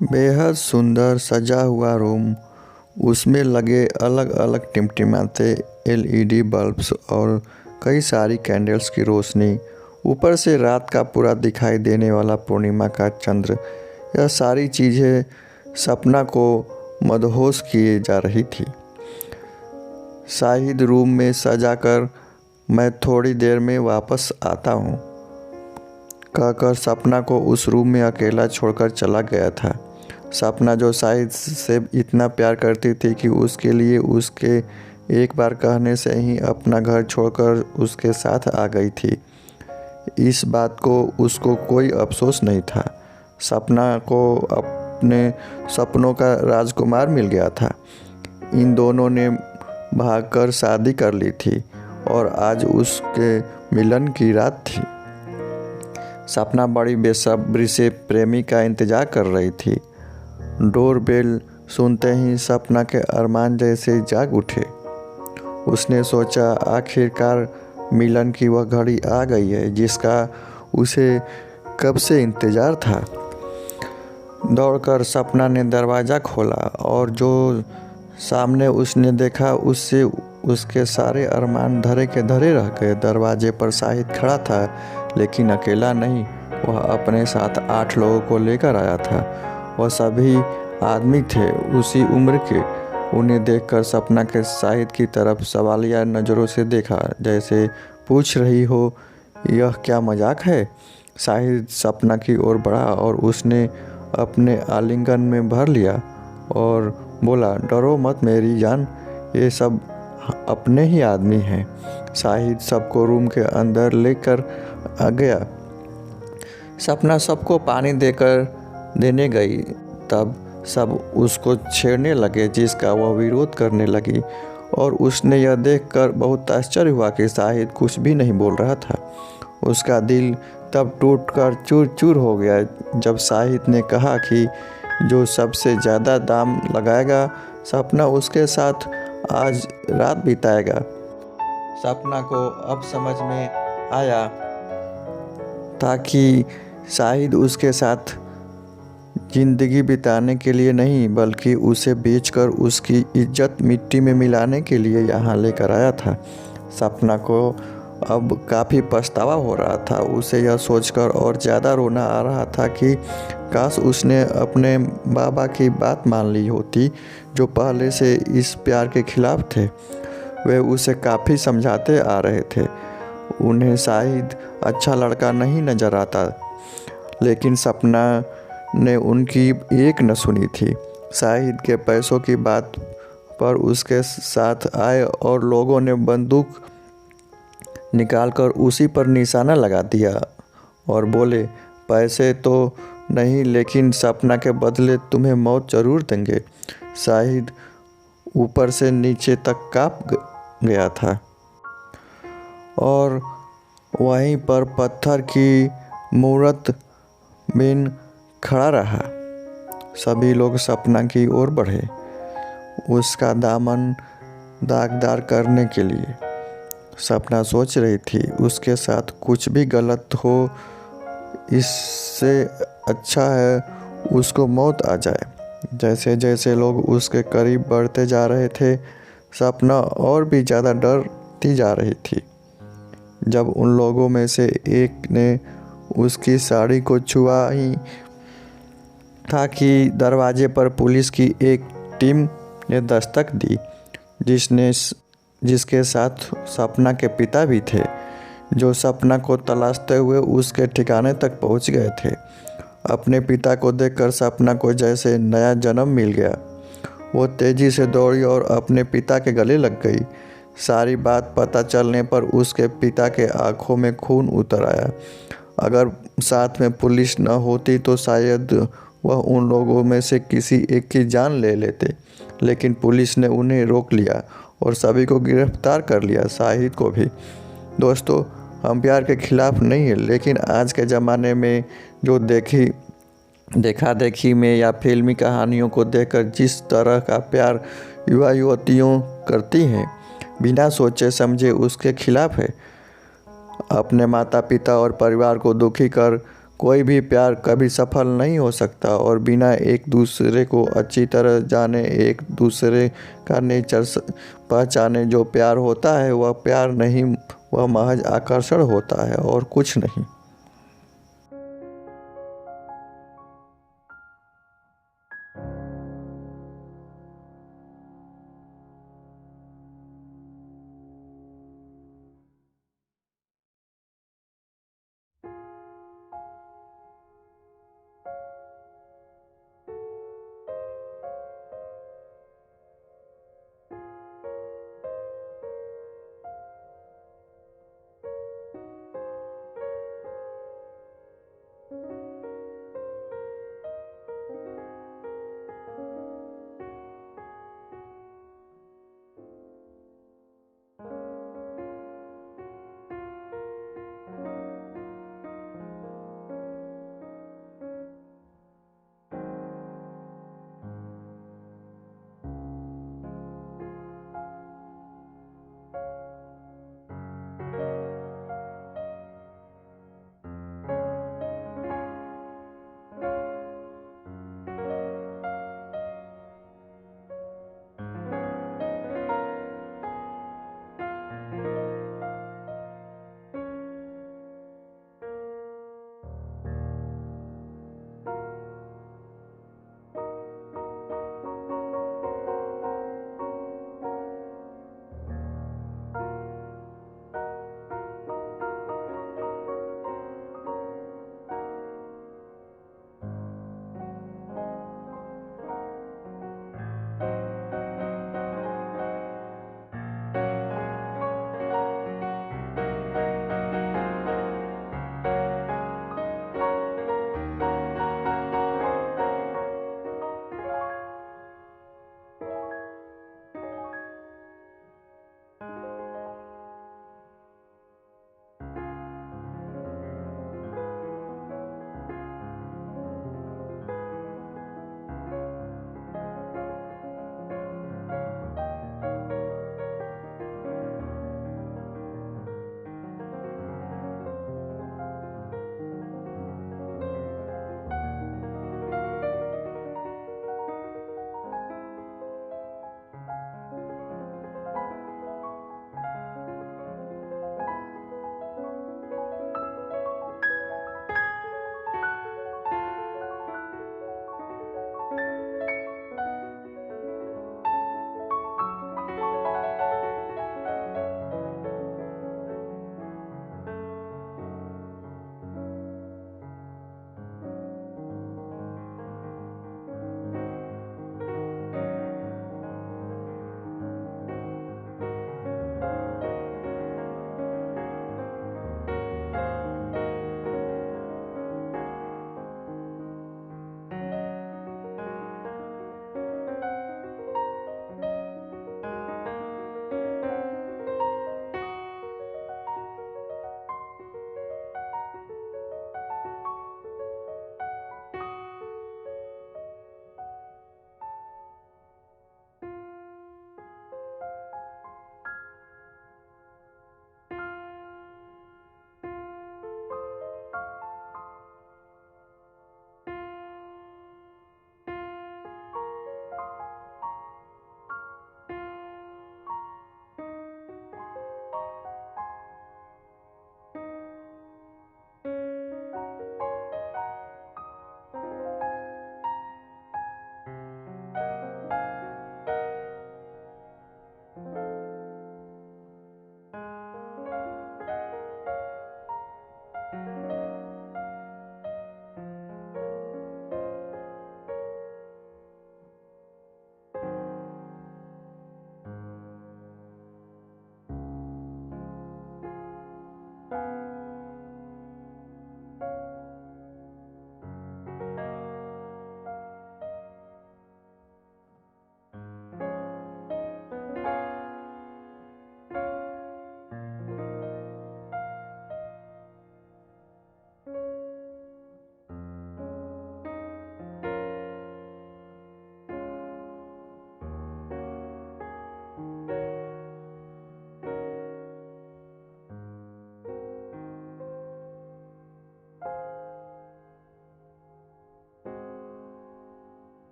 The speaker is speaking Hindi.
बेहद सुंदर सजा हुआ रूम, उसमें लगे अलग अलग टिमटिमाते एलईडी बल्ब्स और कई सारी कैंडल्स की रोशनी, ऊपर से रात का पूरा दिखाई देने वाला पूर्णिमा का चंद्र, यह सारी चीज़ें सपना को मदहोश किए जा रही थी। शाहिद रूम में सजाकर मैं थोड़ी देर में वापस आता हूँ कहकर सपना को उस रूम में अकेला छोड़कर चला गया था। सपना जो शाहिद से इतना प्यार करती थी कि उसके लिए उसके एक बार कहने से ही अपना घर छोड़कर उसके साथ आ गई थी, इस बात को उसको कोई अफसोस नहीं था। सपना को अपने सपनों का राजकुमार मिल गया था। इन दोनों ने भागकर शादी कर ली थी और आज उसके मिलन की रात थी। सपना बड़ी बेसब्री से प्रेमी का इंतज़ार कर रही थी। डोरबेल सुनते ही सपना के अरमान जैसे जाग उठे। उसने सोचा आखिरकार मिलन की वह घड़ी आ गई है जिसका उसे कब से इंतज़ार था। दौड़कर सपना ने दरवाज़ा खोला और जो सामने उसने देखा उससे उसके सारे अरमान धरे के धरे रह गए। दरवाजे पर शाहिद खड़ा था, लेकिन अकेला नहीं, वह अपने साथ 8 लोगों को लेकर आया था। वह सभी आदमी थे उसी उम्र के। उन्हें देखकर सपना के शाहिद की तरफ सवालिया नज़रों से देखा, जैसे पूछ रही हो यह क्या मजाक है। शाहिद सपना की ओर बढ़ा और उसने अपने आलिंगन में भर लिया और बोला, डरो मत मेरी जान, ये सब अपने ही आदमी हैं। शाहिद सबको रूम के अंदर लेकर आ गया। सपना सबको पानी देने गई, तब सब उसको छेड़ने लगे जिसका वह विरोध करने लगी और उसने यह देखकर बहुत आश्चर्य हुआ कि शाहिद कुछ भी नहीं बोल रहा था। उसका दिल तब टूटकर चूर चूर हो गया जब शाहिद ने कहा कि जो सबसे ज़्यादा दाम लगाएगा सपना उसके साथ आज रात बिताएगा। सपना को अब समझ में आया था कि शाहिद उसके साथ ज़िंदगी बिताने के लिए नहीं बल्कि उसे बेचकर उसकी इज्जत मिट्टी में मिलाने के लिए यहाँ लेकर आया था। सपना को अब काफ़ी पछतावा हो रहा था। उसे यह सोचकर और ज़्यादा रोना आ रहा था कि काश उसने अपने बाबा की बात मान ली होती, जो पहले से इस प्यार के खिलाफ थे। वे उसे काफ़ी समझाते आ रहे थे। उन्हें शाहिद अच्छा लड़का नहीं नज़र आता, लेकिन सपना ने उनकी एक न सुनी थी। शाहिद के पैसों की बात पर उसके साथ आए और लोगों ने बंदूक निकालकर उसी पर निशाना लगा दिया और बोले, पैसे तो नहीं लेकिन सपना के बदले तुम्हें मौत ज़रूर देंगे। शाहिद ऊपर से नीचे तक काँप गया था और वहीं पर पत्थर की मूरत बिन खड़ा रहा। सभी लोग सपना की ओर बढ़े उसका दामन दागदार करने के लिए। सपना सोच रही थी उसके साथ कुछ भी गलत हो, इससे अच्छा है उसको मौत आ जाए। जैसे जैसे लोग उसके करीब बढ़ते जा रहे थे सपना और भी ज़्यादा डरती जा रही थी। जब उन लोगों में से एक ने उसकी साड़ी को छुआ ही था कि दरवाजे पर पुलिस की एक टीम ने दस्तक दी, जिसके साथ सपना के पिता भी थे, जो सपना को तलाशते हुए उसके ठिकाने तक पहुंच गए थे। अपने पिता को देखकर सपना को जैसे नया जन्म मिल गया। वो तेज़ी से दौड़ी और अपने पिता के गले लग गई। सारी बात पता चलने पर उसके पिता के आंखों में खून उतर आया। अगर साथ में पुलिस न होती तो शायद वह उन लोगों में से किसी एक की जान ले लेते, लेकिन पुलिस ने उन्हें रोक लिया और सभी को गिरफ्तार कर लिया, शाहिद को भी। दोस्तों, हम प्यार के खिलाफ नहीं है, लेकिन आज के ज़माने में जो देखा देखी में या फिल्मी कहानियों को देखकर जिस तरह का प्यार युवा युवतियों करती हैं, बिना सोचे समझे उसके खिलाफ है। अपने माता पिता और परिवार को दुखी कर कोई भी प्यार कभी सफल नहीं हो सकता और बिना एक दूसरे को अच्छी तरह जाने, एक दूसरे का नेचर पहचाने जो प्यार होता है वह प्यार नहीं, वह महज आकर्षण होता है और कुछ नहीं।